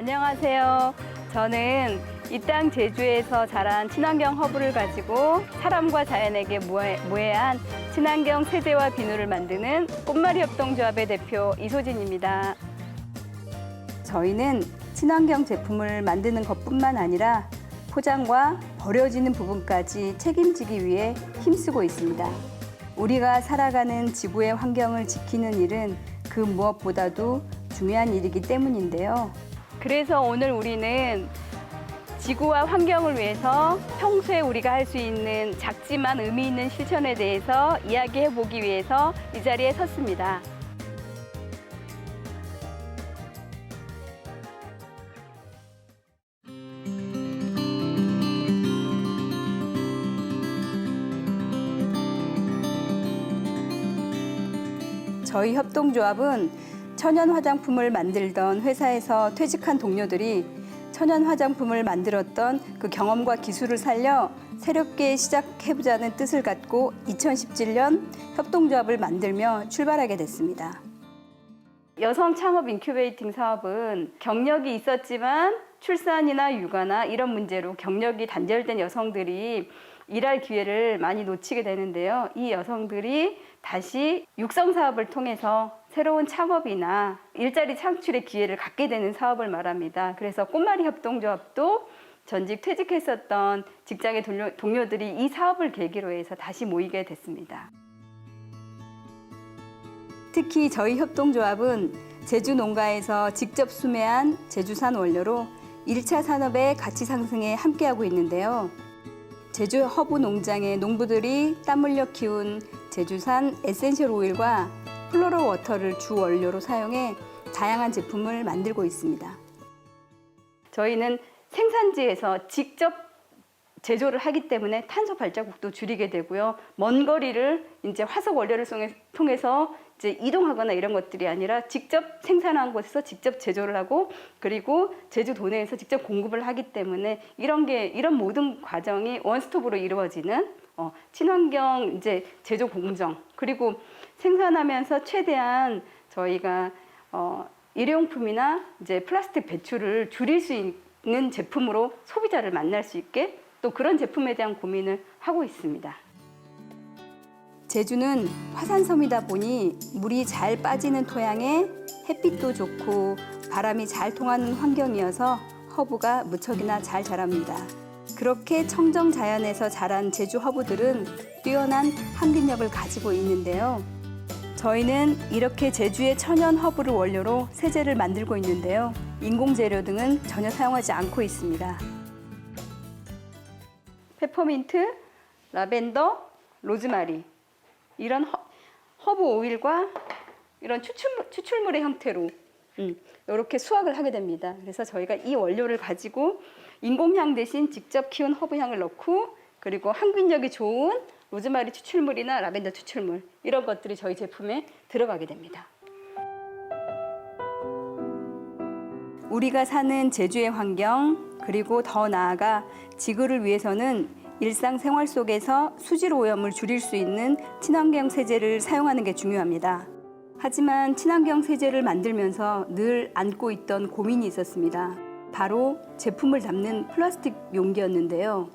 안녕하세요. 저는 이 땅 제주에서 자란 친환경 허브를 가지고 사람과 자연에게 무해한 친환경 세제와 비누를 만드는 꽃말이 협동조합의 대표 이소진입니다. 저희는 친환경 제품을 만드는 것뿐만 아니라 포장과 버려지는 부분까지 책임지기 위해 힘쓰고 있습니다. 우리가 살아가는 지구의 환경을 지키는 일은 그 무엇보다도 중요한 일이기 때문인데요. 그래서 오늘 우리는 지구와 환경을 위해서 평소에 우리가 할 수 있는 작지만 의미 있는 실천에 대해서 이야기해 보기 위해서 이 자리에 섰습니다. 저희 협동조합은 천연 화장품을 만들던 회사에서 퇴직한 동료들이 천연 화장품을 만들었던 그 경험과 기술을 살려 새롭게 시작해보자는 뜻을 갖고 2017년 협동조합을 만들며 출발하게 됐습니다. 여성 창업 인큐베이팅 사업은 경력이 있었지만 출산이나 육아나 이런 문제로 경력이 단절된 여성들이 일할 기회를 많이 놓치게 되는데요. 이 여성들이 다시 육성 사업을 통해서 새로운 창업이나 일자리 창출의 기회를 갖게 되는 사업을 말합니다. 그래서 꽃말이 협동조합도 전직 퇴직했었던 직장의 동료들이 이 사업을 계기로 해서 다시 모이게 됐습니다. 특히 저희 협동조합은 제주 농가에서 직접 수매한 제주산 원료로 1차 산업의 가치 상승에 함께하고 있는데요. 제주 허브 농장의 농부들이 땀 흘려 키운 제주산 에센셜 오일과 플로러 워터를 주 원료로 사용해 다양한 제품을 만들고 있습니다. 저희는 생산지에서 직접 제조를 하기 때문에 탄소 발자국도 줄이게 되고요. 먼 거리를 이제 화석 원료를 통해서 이제 이동하거나 이런 것들이 아니라 직접 생산한 곳에서 직접 제조를 하고 그리고 제주도 내에서 직접 공급을 하기 때문에 이런 모든 과정이 원스톱으로 이루어지는 친환경 이제 제조 공정 그리고 생산하면서 최대한 저희가 일회용품이나 이제 플라스틱 배출을 줄일 수 있는 제품으로 소비자를 만날 수 있게 또 그런 제품에 대한 고민을 하고 있습니다. 제주는 화산섬이다 보니 물이 잘 빠지는 토양에 햇빛도 좋고 바람이 잘 통하는 환경이어서 허브가 무척이나 잘 자랍니다. 그렇게 청정 자연에서 자란 제주 허브들은 뛰어난 항균력을 가지고 있는데요. 저희는 이렇게 제주의 천연 허브를 원료로 세제를 만들고 있는데요. 인공재료 등은 전혀 사용하지 않고 있습니다. 페퍼민트, 라벤더, 로즈마리 이런 허브 오일과 이런 추출물의 형태로 이렇게 수확을 하게 됩니다. 그래서 저희가 이 원료를 가지고 인공향 대신 직접 키운 허브향을 넣고 그리고 항균력이 좋은 로즈마리 추출물이나 라벤더 추출물 이런 것들이 저희 제품에 들어가게 됩니다. 우리가 사는 제주의 환경 그리고 더 나아가 지구를 위해서는 일상생활 속에서 수질 오염을 줄일 수 있는 친환경 세제를 사용하는 게 중요합니다. 하지만 친환경 세제를 만들면서 늘 안고 있던 고민이 있었습니다. 바로 제품을 담는 플라스틱 용기였는데요.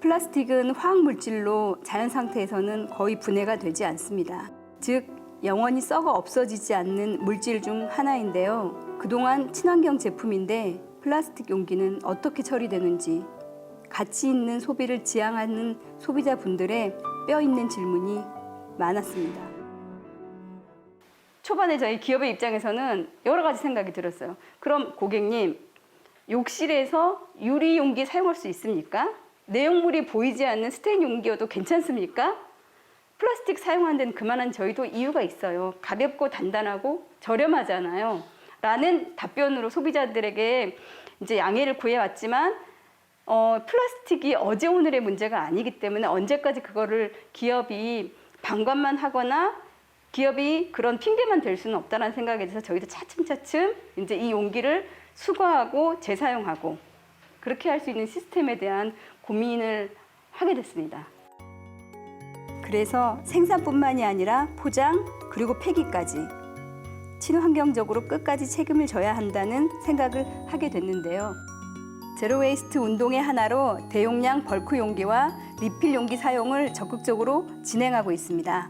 플라스틱은 화학물질로 자연 상태에서는 거의 분해가 되지 않습니다. 즉, 영원히 썩어 없어지지 않는 물질 중 하나인데요. 그동안 친환경 제품인데 플라스틱 용기는 어떻게 처리되는지 가치 있는 소비를 지향하는 소비자분들의 뼈 있는 질문이 많았습니다. 초반에 저희 기업의 입장에서는 여러 가지 생각이 들었어요. 그럼 고객님, 욕실에서 유리 용기 사용할 수 있습니까? 내용물이 보이지 않는 스테인 용기여도 괜찮습니까? 플라스틱 사용하는 데는 그만한 저희도 이유가 있어요. 가볍고 단단하고 저렴하잖아요. 라는 답변으로 소비자들에게 이제 양해를 구해왔지만 플라스틱이 어제 오늘의 문제가 아니기 때문에 언제까지 그거를 기업이 방관만 하거나 기업이 그런 핑계만 될 수는 없다는 생각에 대해서 저희도 차츰차츰 이제 이 용기를 수거하고 재사용하고 그렇게 할 수 있는 시스템에 대한 고민을 하게 됐습니다. 그래서 생산뿐만이 아니라 포장 그리고 폐기까지 친환경적으로 끝까지 책임을 져야 한다는 생각을 하게 됐는데요. 제로 웨이스트 운동의 하나로 대용량 벌크 용기와 리필 용기 사용을 적극적으로 진행하고 있습니다.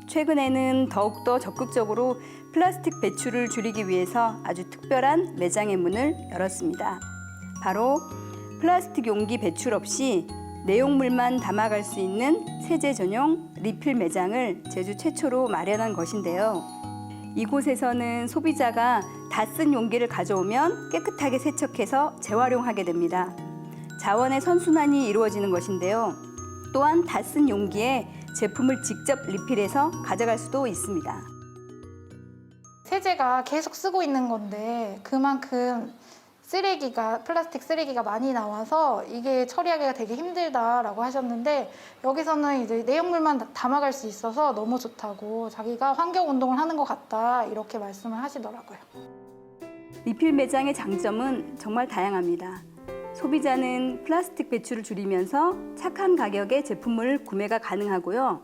최근에는 더욱더 적극적으로 플라스틱 배출을 줄이기 위해서 아주 특별한 매장의 문을 열었습니다. 바로 플라스틱 용기 배출 없이 내용물만 담아갈 수 있는 세제 전용 리필 매장을 제주 최초로 마련한 것인데요. 이곳에서는 소비자가 다 쓴 용기를 가져오면 깨끗하게 세척해서 재활용하게 됩니다. 자원의 선순환이 이루어지는 것인데요. 또한 다 쓴 용기에 제품을 직접 리필해서 가져갈 수도 있습니다. 세제가 계속 쓰고 있는 건데 그만큼 플라스틱 쓰레기가 많이 나와서 이게 처리하기가 되게 힘들다라고 하셨는데, 여기서는 이제 내용물만 담아갈 수 있어서 너무 좋다고, 자기가 환경 운동을 하는 것 같다 이렇게 말씀을 하시더라고요. 리필 매장의 장점은 정말 다양합니다. 소비자는 플라스틱 배출을 줄이면서 착한 가격에 제품을 구매가 가능하고요.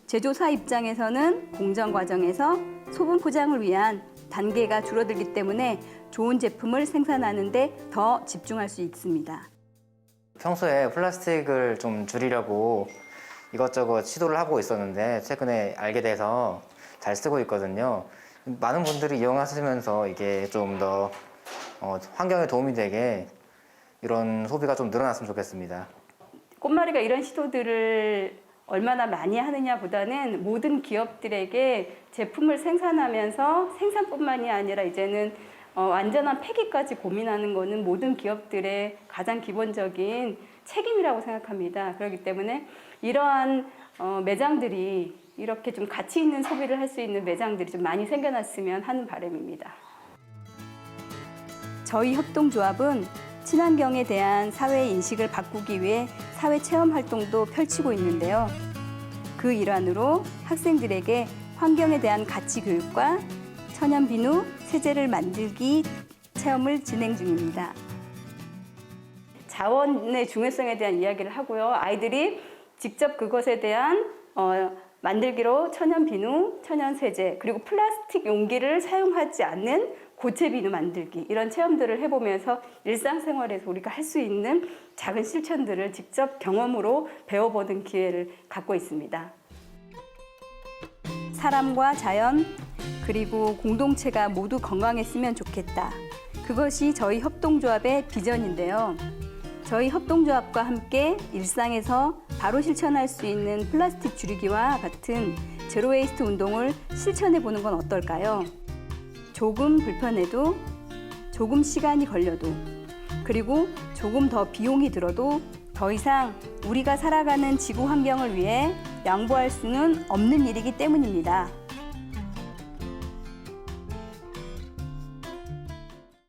제조사 입장에서는 공정 과정에서 소분 포장을 위한 단계가 줄어들기 때문에 좋은 제품을 생산하는 데 더 집중할 수 있습니다. 평소에 플라스틱을 좀 줄이려고 이것저것 시도를 하고 있었는데 최근에 알게 돼서 잘 쓰고 있거든요. 많은 분들이 이용하시면서 이게 좀 더 환경에 도움이 되게 이런 소비가 좀 늘어났으면 좋겠습니다. 꽃마리가 이런 시도들을 얼마나 많이 하느냐 보다는 모든 기업들에게 제품을 생산하면서 생산뿐만이 아니라 이제는 완전한 폐기까지 고민하는 것은 모든 기업들의 가장 기본적인 책임이라고 생각합니다. 그렇기 때문에 이러한 매장들이 이렇게 좀 가치 있는 소비를 할 수 있는 매장들이 좀 많이 생겨났으면 하는 바람입니다. 저희 협동조합은 친환경에 대한 사회의 인식을 바꾸기 위해 사회 체험 활동도 펼치고 있는데요. 그 일환으로 학생들에게 환경에 대한 가치 교육과 천연 비누, 세제를 만들기 체험을 진행 중입니다. 자원의 중요성에 대한 이야기를 하고요. 아이들이 직접 그것에 대한 만들기로 천연 비누, 천연 세제, 그리고 플라스틱 용기를 사용하지 않는 고체 비누 만들기, 이런 체험들을 해보면서 일상생활에서 우리가 할 수 있는 작은 실천들을 직접 경험으로 배워보는 기회를 갖고 있습니다. 사람과 자연, 그리고 공동체가 모두 건강했으면 좋겠다. 그것이 저희 협동조합의 비전인데요. 저희 협동조합과 함께 일상에서 바로 실천할 수 있는 플라스틱 줄이기와 같은 제로 웨이스트 운동을 실천해 보는 건 어떨까요? 조금 불편해도, 조금 시간이 걸려도, 그리고 조금 더 비용이 들어도 더 이상 우리가 살아가는 지구 환경을 위해 양보할 수는 없는 일이기 때문입니다.